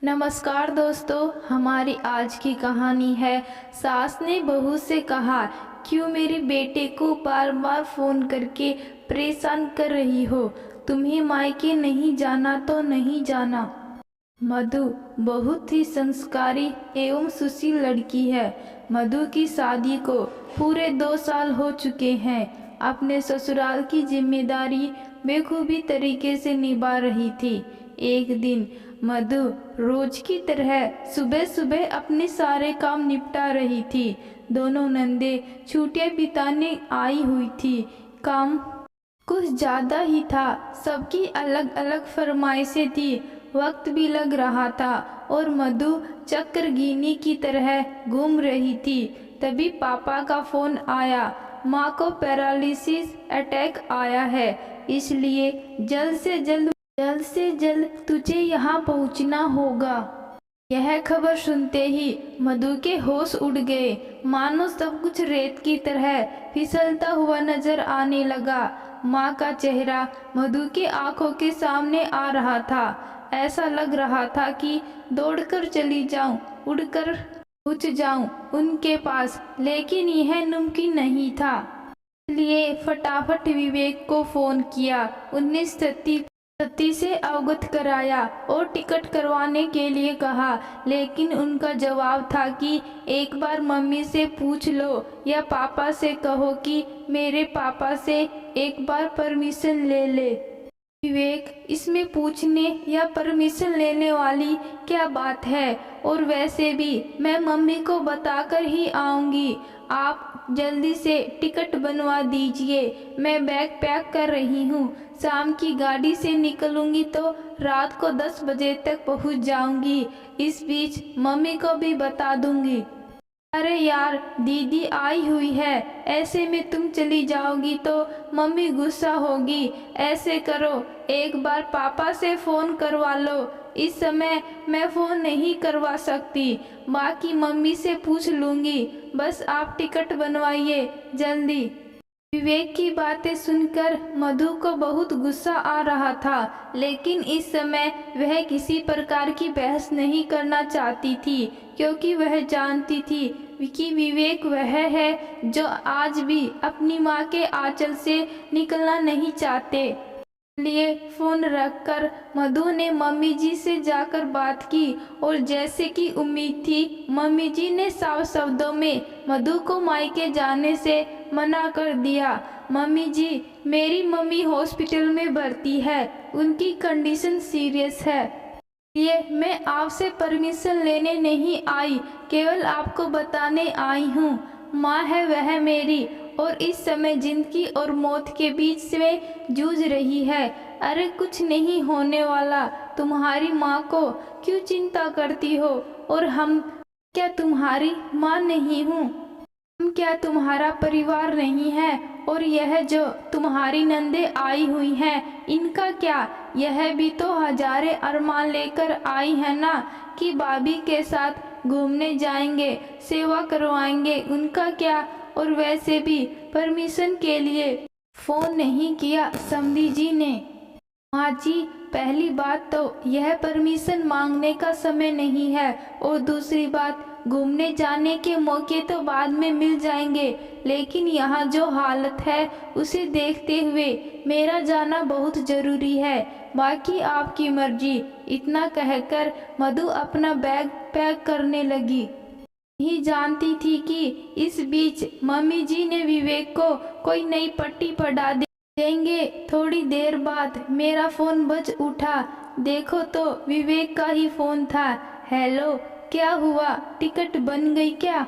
नमस्कार दोस्तों, हमारी आज की कहानी है सास ने बहू से कहा, क्यों मेरे बेटे को बार बार फ़ोन करके परेशान कर रही हो? तुम्हें मायके नहीं जाना तो नहीं जाना। मधु बहुत ही संस्कारी एवं सुशील लड़की है। मधु की शादी को पूरे 2 साल हो चुके हैं। अपने ससुराल की जिम्मेदारी बेखूबी तरीके से निभा रही थी। एक दिन मधु रोज की तरह सुबह सुबह अपने सारे काम निपटा रही थी। दोनों नंदे छुट्टियां बिताने आई हुई थी। काम कुछ ज़्यादा ही था। सबकी अलग अलग फरमाइशें थी। वक्त भी लग रहा था और मधु चक्रगिनी की तरह घूम रही थी। तभी पापा का फ़ोन आया। माँ को पैरालिसिस अटैक आया है, इसलिए जल्द से जल्द तुझे यहाँ पहुँचना होगा। यह खबर सुनते ही मधु के होश उड़ गए। मानो सब कुछ रेत की तरह फिसलता हुआ नजर आने लगा। माँ का चेहरा मधु की आंखों के सामने आ रहा था। ऐसा लग रहा था कि दौड़कर चली जाऊं, उड़कर पहुंच जाऊं उनके पास, लेकिन यह मुमकिन नहीं था। इसलिए फटाफट विवेक को फोन किया। उन्हें स्थिति से अवगत कराया और टिकट करवाने के लिए कहा, लेकिन उनका जवाब था कि एक बार मम्मी से पूछ लो या पापा से कहो कि मेरे पापा से एक बार परमिशन ले ले। विवेक, इसमें पूछने या परमिशन लेने वाली क्या बात है? और वैसे भी मैं मम्मी को बताकर ही आऊँगी। आप जल्दी से टिकट बनवा दीजिए। मैं बैग पैक कर रही हूँ। शाम की गाड़ी से निकलूंगी तो रात को 10 बजे तक पहुँच जाऊंगी। इस बीच मम्मी को भी बता दूंगी। अरे यार, दीदी आई हुई है। ऐसे में तुम चली जाओगी तो मम्मी गुस्सा होगी। ऐसे करो, एक बार पापा से फ़ोन करवा लो। इस समय मैं फ़ोन नहीं करवा सकती, बाकी मम्मी से पूछ लूँगी। बस आप टिकट बनवाइए जल्दी। विवेक की बातें सुनकर मधु को बहुत गुस्सा आ रहा था, लेकिन इस समय वह किसी प्रकार की बहस नहीं करना चाहती थी, क्योंकि वह जानती थी कि विवेक वह है जो आज भी अपनी माँ के आंचल से निकलना नहीं चाहते। लिए फोन रखकर मधु ने मम्मी जी से जाकर बात की और जैसे कि उम्मीद थी, मम्मी जी ने साफ शब्दों में मधु को मायके जाने से मना कर दिया। मम्मी जी, मेरी मम्मी हॉस्पिटल में भर्ती है। उनकी कंडीशन सीरियस है। ये मैं आपसे परमिशन लेने नहीं आई, केवल आपको बताने आई हूँ। माँ है वह मेरी, और इस समय जिंदगी और मौत के बीच में जूझ रही है। अरे कुछ नहीं होने वाला। तुम्हारी माँ को क्यों चिंता करती हो? और हम क्या तुम्हारी माँ नहीं हूँ? हम क्या तुम्हारा परिवार नहीं है? और यह जो तुम्हारी नंदे आई हुई हैं, इनका क्या? यह भी तो हजारे अरमान लेकर आई है ना कि भाभी के साथ घूमने जाएंगे, सेवा करवाएंगे। उनका क्या? और वैसे भी परमिशन के लिए फोन नहीं किया समधी जी ने। माँ जी, पहली बात तो यह परमिशन मांगने का समय नहीं है, और दूसरी बात, घूमने जाने के मौके तो बाद में मिल जाएंगे, लेकिन यहाँ जो हालत है उसे देखते हुए मेरा जाना बहुत जरूरी है। बाकी आपकी मर्जी। इतना कहकर मधु अपना बैग पैक करने लगी। ही जानती थी कि इस बीच मम्मी जी ने विवेक को कोई नई पट्टी पढ़ा देंगे। थोड़ी देर बाद मेरा फोन बज उठा। देखो तो विवेक का ही फोन था। हेलो, क्या हुआ? टिकट बन गई क्या?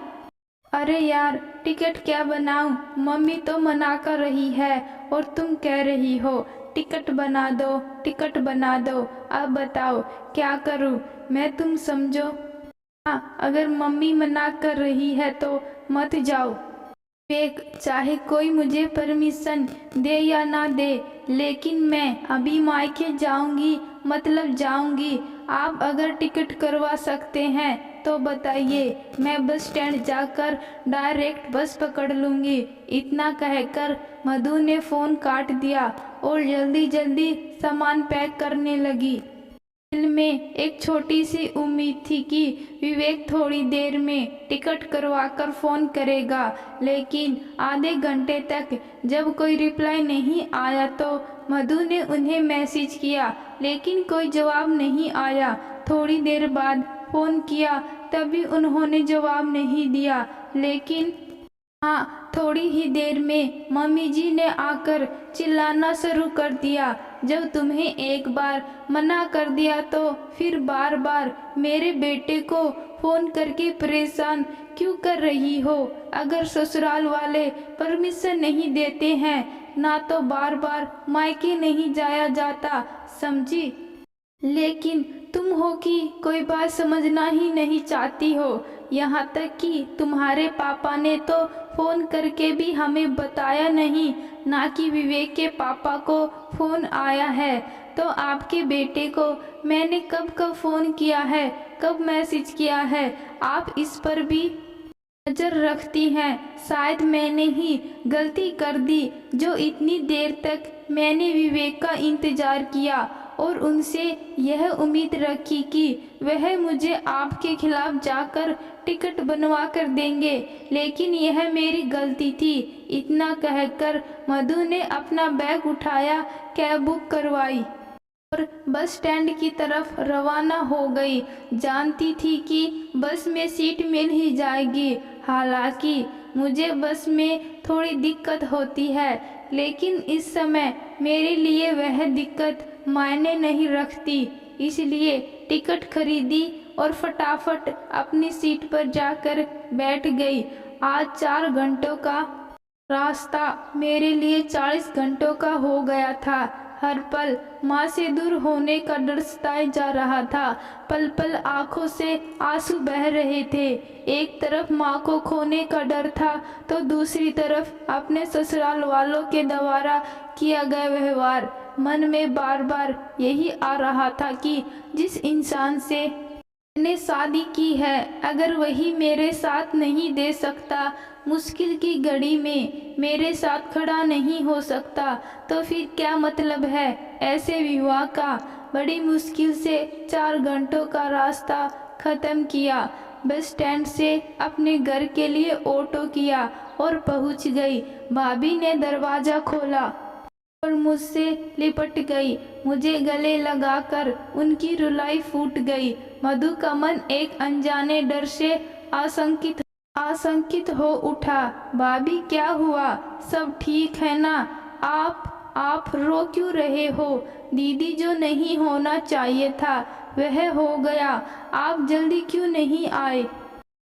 अरे यार, टिकट क्या बनाऊं? मम्मी तो मना कर रही है और तुम कह रही हो टिकट बना दो, टिकट बना दो। अब बताओ क्या करूं मैं, तुम समझो। हाँ, अगर मम्मी मना कर रही है तो मत जाओ। विवेक, चाहे कोई मुझे परमिशन दे या ना दे, लेकिन मैं अभी मायके जाऊंगी, मतलब जाऊंगी। आप अगर टिकट करवा सकते हैं तो बताइए, मैं बस स्टैंड जाकर डायरेक्ट बस पकड़ लूंगी। इतना कहकर मधु ने फ़ोन काट दिया और जल्दी जल्दी सामान पैक करने लगी। दिल में एक छोटी सी उम्मीद थी कि विवेक थोड़ी देर में टिकट करवाकर फ़ोन करेगा, लेकिन आधे घंटे तक जब कोई रिप्लाई नहीं आया तो मधु ने उन्हें मैसेज किया, लेकिन कोई जवाब नहीं आया। थोड़ी देर बाद फ़ोन किया, तभी उन्होंने जवाब नहीं दिया, लेकिन हाँ, थोड़ी ही देर में मम्मी जी ने आकर चिल्लाना शुरू कर दिया। जब तुम्हें एक बार मना कर दिया तो फिर बार बार मेरे बेटे को फ़ोन करके परेशान क्यों कर रही हो? अगर ससुराल वाले परमिशन नहीं देते हैं ना तो बार बार मायके नहीं जाया जाता, समझी? लेकिन तुम हो कि कोई बात समझना ही नहीं चाहती हो। यहाँ तक कि तुम्हारे पापा ने तो फ़ोन करके भी हमें बताया नहीं, ना कि विवेक के पापा को फ़ोन आया है। तो आपके बेटे को मैंने कब कब फ़ोन किया है, कब मैसेज किया है, आप इस पर भी नज़र रखती हैं। शायद मैंने ही गलती कर दी जो इतनी देर तक मैंने विवेक का इंतज़ार किया और उनसे यह उम्मीद रखी कि वह मुझे आपके खिलाफ जाकर टिकट बनवा कर देंगे, लेकिन यह मेरी गलती थी। इतना कहकर मधु ने अपना बैग उठाया, कैब बुक करवाई और बस स्टैंड की तरफ रवाना हो गई। जानती थी कि बस में सीट मिल ही जाएगी। हालांकि मुझे बस में थोड़ी दिक्कत होती है, लेकिन इस समय मेरे लिए वह दिक्कत मायने नहीं रखती। इसलिए टिकट खरीदी और फटाफट अपनी सीट पर जाकर बैठ गई। आज 4 घंटों का रास्ता मेरे लिए 40 घंटों का हो गया था। हर पल माँ से दूर होने का डर सताए जा रहा था। पल पल आंखों से आंसू बह रहे थे। एक तरफ माँ को खोने का डर था तो दूसरी तरफ अपने ससुराल वालों के द्वारा किया गया व्यवहार। मन में बार बार यही आ रहा था कि जिस इंसान से मैंने शादी की है, अगर वही मेरे साथ नहीं दे सकता, मुश्किल की घड़ी में मेरे साथ खड़ा नहीं हो सकता, तो फिर क्या मतलब है ऐसे विवाह का। बड़ी मुश्किल से 4 घंटों का रास्ता ख़त्म किया। बस स्टैंड से अपने घर के लिए ऑटो किया और पहुंच गई। भाभी ने दरवाज़ा खोला और मुझसे लिपट गई। मुझे गले लगाकर उनकी रुलाई फूट गई। मधु का मन एक अनजाने डर से आशंकित हो उठा। भाभी क्या हुआ, सब ठीक है ना? आप रो क्यों रहे हो? दीदी, जो नहीं होना चाहिए था वह हो गया, आप जल्दी क्यों नहीं आए?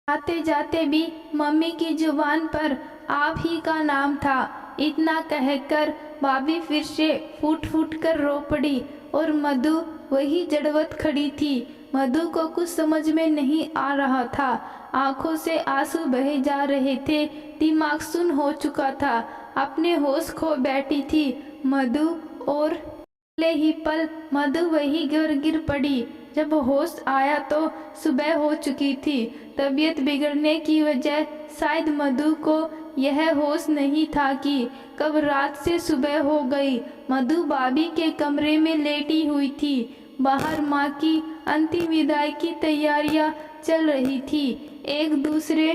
आते जाते भी मम्मी की जुबान पर आप ही का नाम था। इतना कहकर भाभी फिर से फूट फूट कर रो पड़ी और मधु वही जड़वत खड़ी थी। मधु को कुछ समझ में नहीं आ रहा था। आंखों से आंसू बहे जा रहे थे। दिमाग सुन्न हो चुका था। अपने होश खो बैठी थी मधु और अगले ही पल मधु वही गिर पड़ी। जब होश आया तो सुबह हो चुकी थी। तबीयत बिगड़ने की वजह शायद मधु को यह होश नहीं था कि कब रात से सुबह हो गई। मधु भाभी के कमरे में लेटी हुई थी। बाहर माँ की अंतिम विदाई की तैयारियां चल रही थी। एक दूसरे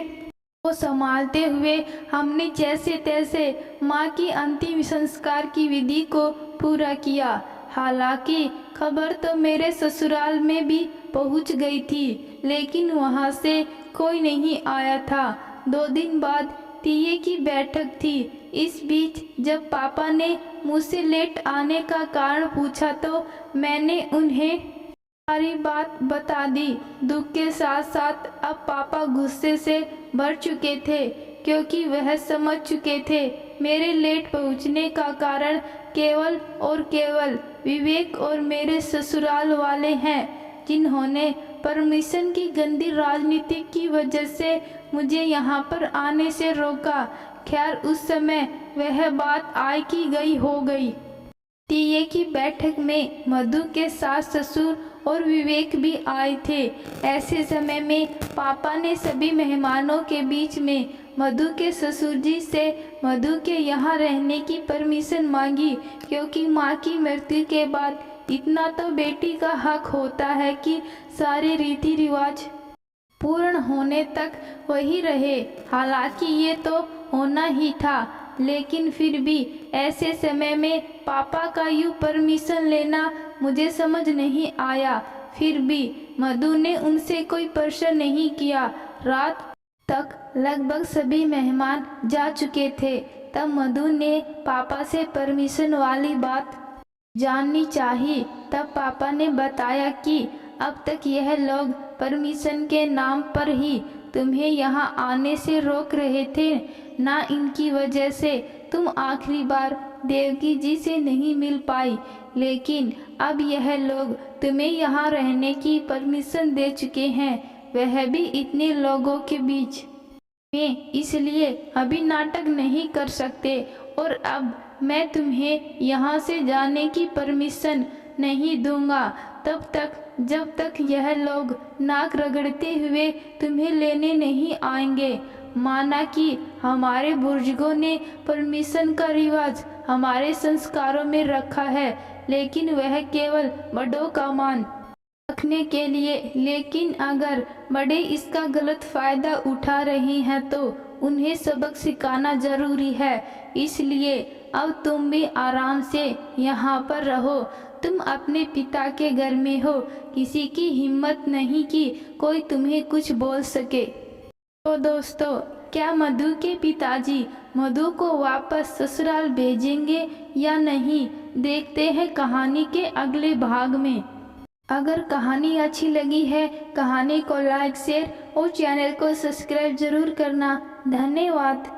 को संभालते हुए हमने जैसे तैसे माँ की अंतिम संस्कार की विधि को पूरा किया। हालांकि खबर तो मेरे ससुराल में भी पहुंच गई थी, लेकिन वहां से कोई नहीं आया था। 2 दिन बाद तीये की बैठक थी। इस बीच जब पापा ने मुझसे लेट आने का कारण पूछा तो मैंने उन्हें सारी बात बता दी। दुख के साथ साथ अब पापा गुस्से से भर चुके थे, क्योंकि वह समझ चुके थे मेरे लेट पहुंचने का कारण केवल और केवल विवेक और मेरे ससुराल वाले हैं, जिन्होंने परमिशन की गंदी राजनीति की वजह से मुझे यहाँ पर आने से रोका। खैर, उस समय वह बात आय की गई हो गई। तीये की बैठक में मधु के सास ससुर और विवेक भी आए थे। ऐसे समय में पापा ने सभी मेहमानों के बीच में मधु के ससुर जी से मधु के यहाँ रहने की परमिशन मांगी, क्योंकि माँ की मृत्यु के बाद इतना तो बेटी का हक होता है कि सारे रीति रिवाज पूर्ण होने तक वही रहे। हालांकि ये तो होना ही था, लेकिन फिर भी ऐसे समय में पापा का यूँ परमिशन लेना मुझे समझ नहीं आया। फिर भी मधु ने उनसे कोई प्रश्न नहीं किया। रात तक लगभग सभी मेहमान जा चुके थे। तब मधु ने पापा से परमिशन वाली बात जाननी चाहिए। तब पापा ने बताया कि अब तक यह लोग परमिशन के नाम पर ही तुम्हें यहाँ आने से रोक रहे थे। ना इनकी वजह से तुम आखिरी बार देवकी जी से नहीं मिल पाई, लेकिन अब यह लोग तुम्हें यहाँ रहने की परमिशन दे चुके हैं, वह भी इतने लोगों के बीच में। इसलिए अभी नाटक नहीं कर सकते और अब मैं तुम्हें यहाँ से जाने की परमिशन नहीं दूंगा तब तक जब तक यह लोग नाक रगड़ते हुए तुम्हें लेने नहीं आएंगे। माना कि हमारे बुजुर्गों ने परमिशन का रिवाज हमारे संस्कारों में रखा है, लेकिन वह केवल बड़ों का मान रखने के लिए। लेकिन अगर बड़े इसका गलत फायदा उठा रहे हैं तो उन्हें सबक सिखाना जरूरी है। इसलिए अब तुम भी आराम से यहाँ पर रहो। तुम अपने पिता के घर में हो, किसी की हिम्मत नहीं कि कोई तुम्हें कुछ बोल सके। तो दोस्तों, क्या मधु के पिताजी मधु को वापस ससुराल भेजेंगे या नहीं, देखते हैं कहानी के अगले भाग में। अगर कहानी अच्छी लगी है, कहानी को लाइक शेयर और चैनल को सब्सक्राइब जरूर करना। धन्यवाद।